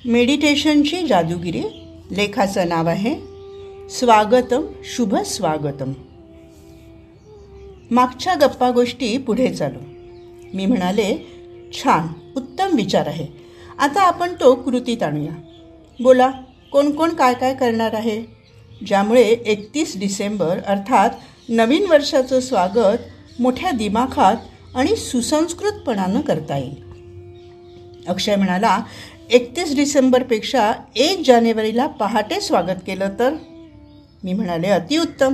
मेडिटेशनची जादूगिरी. लेखाचं नाव आहे स्वागतम शुभ स्वागतम. मागच्या गप्पा गोष्टी पुढे चालू. मी म्हणाले, छान, उत्तम विचार आहे. आता आपण तो कृतीत आणूया. बोला, कोण कोण काय काय करणार आहे, ज्यामुळे 31 डिसेंबर अर्थात नवीन वर्षाचं स्वागत मोठ्या दिमाखात आणि सुसंस्कृतपणानं करता येईल. अक्षय म्हणाला, 31 डिसेंबरपेक्षा 1 जानेवारीला पहाटे स्वागत केलं तर? मी म्हणाले, अतिउत्तम.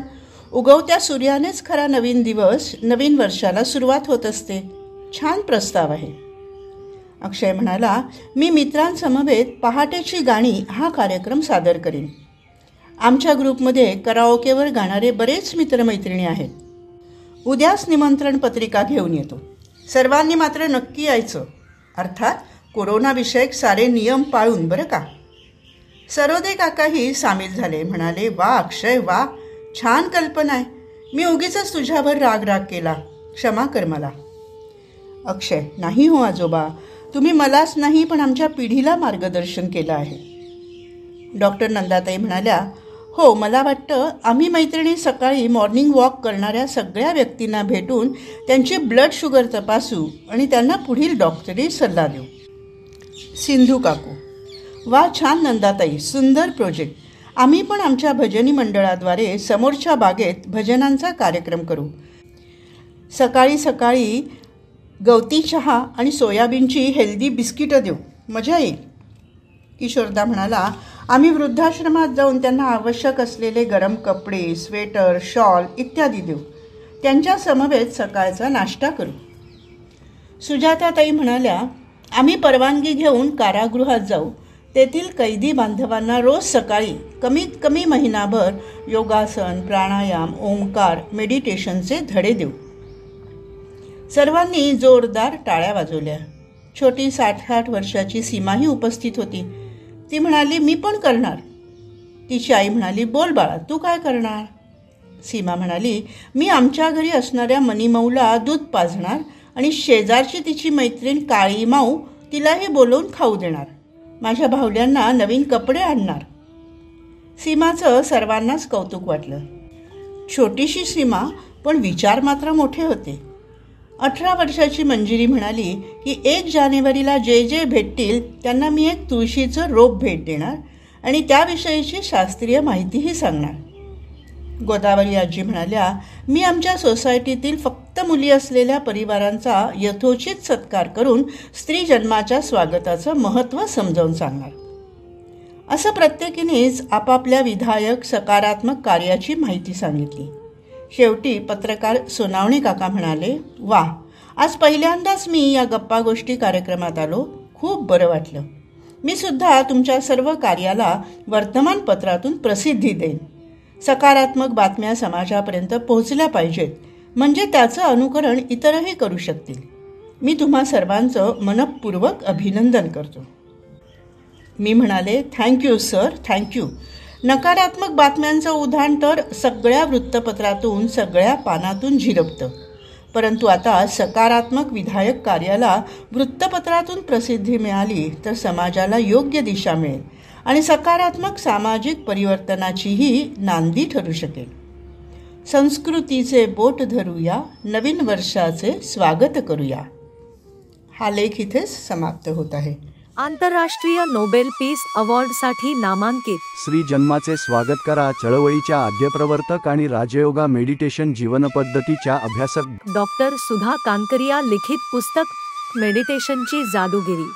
उगवत्या सूर्यानेच खरा नवीन दिवस, नवीन वर्षाला सुरुवात होत असते. छान प्रस्ताव आहे. अक्षय म्हणाला, मी मित्रांसमवेत पहाटेची गाणी हा कार्यक्रम सादर करीन. आमच्या ग्रुपमध्ये कराओकेवर गाणारे बरेच मित्रमैत्रिणी आहेत. उद्याच निमंत्रण पत्रिका घेऊन येतो. सर्वांनी मात्र नक्की यायचं, अर्थात कोरोनाविषयक सारे नियम पाळून, बरं का. सरोदे काकाही सामील झाले. म्हणाले, वा अक्षय, वा, छान कल्पना आहे. मी उगीचच तुझ्यावर राग केला, क्षमा कर मला. अक्षय, नाही हो आजोबा, तुम्ही मलाच नाही पण आमच्या पिढीला मार्गदर्शन केलं आहे. डॉक्टर नंदाताई म्हणाल्या, हो, मला वाटतं आम्ही मैत्रिणी सकाळी मॉर्निंग वॉक करणाऱ्या सगळ्या व्यक्तींना भेटून त्यांची ब्लड शुगर तपासू आणि त्यांना पुढील डॉक्टरी सल्ला देऊ. सिंधू काकू, वा, छान नंदाताई, सुंदर प्रोजेक्ट. आम्ही पण आमच्या भजनी मंडळाद्वारे समोरच्या बागेत भजनांचा कार्यक्रम करू. सकाळी सकाळी गवती चहा आणि सोयाबीनची हेल्दी बिस्किटं देऊ, मजा येईल. किशोरदा म्हणाला, आम्ही वृद्धाश्रमात जाऊन त्यांना आवश्यक असलेले गरम कपडे, स्वेटर, शॉल इत्यादी देऊ. त्यांच्या समवेत सकाळचा नाश्ता करू. सुजाताताई म्हणाल्या, आम्ही परवानगी घेऊन कारागृहात जाऊ. तेथील कैदी बांधवांना रोज सकाळी कमीत कमी महिनाभर योगासन, प्राणायाम, ओंकार, मेडिटेशनचे धडे देऊ. सर्वांनी जोरदार टाळ्या वाजवल्या. छोटी 60-60 वर्षाची सीमाही उपस्थित होती. ती म्हणाली, मी पण करणार. तिची आई म्हणाली, बोल बाळा, तू काय करणार? सीमा म्हणाली, मी आमच्या घरी असणाऱ्या मनीमाऊला दूध पाजणार आणि शेजारची तिची मैत्रीण काळी माऊ तिलाही बोलवून खाऊ देणार. माझ्या भावल्यांना नवीन कपडे आणणार. सीमाचं सर्वांनाच कौतुक वाटलं. छोटीशी सीमा, पण विचार मात्र मोठे होते. 18 वर्षाची मंजिरी म्हणाली की 1 जानेवारीला जे जे भेटतील त्यांना मी एक तुळशीचं रोप भेट देणार आणि त्याविषयीची शास्त्रीय माहितीही सांगणार. गोदावरी आजी म्हणाल्या, मी आमच्या सोसायटीतील फक्त मुली असलेल्या परिवारांचा यथोचित सत्कार करून स्त्री जन्माच्या स्वागताचं महत्त्व समजावून सांगणार. असं प्रत्येकीनेच आपापल्या विधायक सकारात्मक कार्याची माहिती सांगितली. शेवटी पत्रकार सोनावणे काका म्हणाले, वा, आज पहिल्यांदाच मी या गप्पा गोष्टी कार्यक्रमात आलो. खूप बरं वाटलं. मी सुद्धा तुमच्या सर्व कार्याला वर्तमानपत्रातून प्रसिद्धी देईन. सकारात्मक बातम्या समाजापर्यंत पोहोचल्या पाहिजेत, म्हणजे त्याचं अनुकरण इतरही करू शकतील. मी तुम्हा सर्वांचं मनःपूर्वक अभिनंदन करतो. मी म्हणाले, थँक्यू सर, थँक्यू. नकारात्मक बातम्यांचं उधाण तर सगळ्या वृत्तपत्रातून, सगळ्या पानातून झिरपतं. परंतु आता सकारात्मक विधायक कार्याला वृत्तपत्रातून प्रसिद्धी मिळाली तर समाजाला योग्य दिशा मिळेल आणि सकारात्मक सामाजिक परिवर्तनाचीही नांदी ठरू शकेल. संस्कृतीचे बोट धरूया, नवीन वर्षाचे स्वागत करूया. हा लेख इथेच समाप्त होत आहे. आंतरराष्ट्रीय नोबेल पीस अवॉर्डसाठी नामांकित श्री जन्माचे स्वागत करा चळवळीच्या आद्यप्रवर्तक आणि राजयोगा मेडिटेशन जीवनपद्धतीच्या अभ्यासक डॉक्टर सुधा कानकरिया लिखित पुस्तक मेडिटेशनची जादूगिरी.